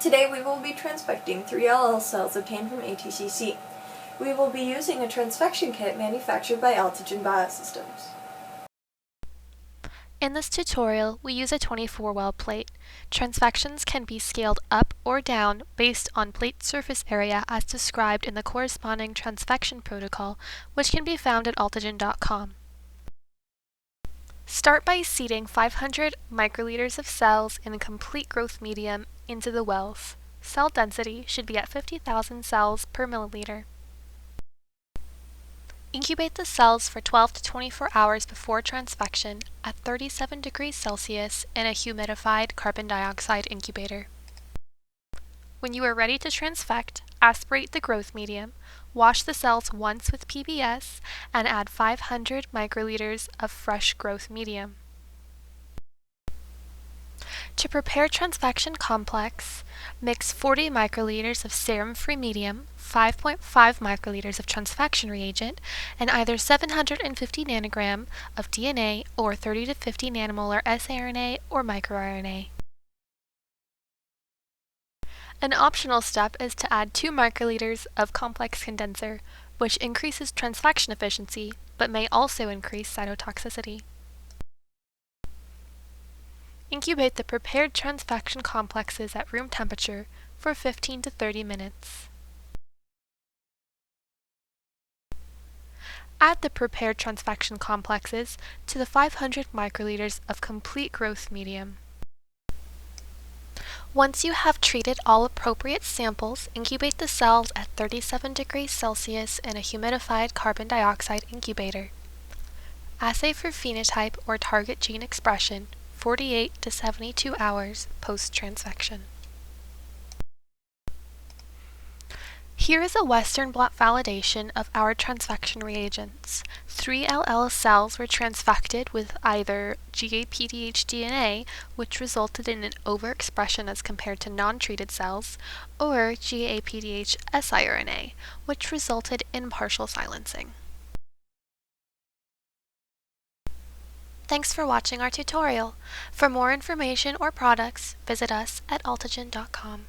Today we will be transfecting 3LL cells obtained from ATCC. We will be using a transfection kit manufactured by Altogen Biosystems. In this tutorial, we use a 24-well plate. Transfections can be scaled up or down based on plate surface area as described in the corresponding transfection protocol, which can be found at altogen.com. Start by seeding 500 microliters of cells in a complete growth medium into the wells. Cell density should be at 50,000 cells per milliliter. Incubate the cells for 12 to 24 hours before transfection at 37 degrees Celsius in a humidified carbon dioxide incubator. When you are ready to transfect, aspirate the growth medium, wash the cells once with PBS, and add 500 microliters of fresh growth medium. To prepare transfection complex, mix 40 microliters of serum-free medium, 5.5 microliters of transfection reagent, and either 750 nanogram of DNA or 30 to 50 nanomolar siRNA or microRNA. An optional step is to add 2 microliters of complex condenser, which increases transfection efficiency but may also increase cytotoxicity. Incubate the prepared transfection complexes at room temperature for 15 to 30 minutes. Add the prepared transfection complexes to the 500 microliters of complete growth medium. Once you have treated all appropriate samples, incubate the cells at 37 degrees Celsius in a humidified carbon dioxide incubator. Assay for phenotype or target gene expression 48 to 72 hours post-transfection. Here is a Western blot validation of our transfection reagents. 3LL cells were transfected with either GAPDH DNA, which resulted in an overexpression as compared to non-treated cells, or GAPDH siRNA, which resulted in partial silencing. Thanks for watching our tutorial. For more information or products, visit us at altogen.com.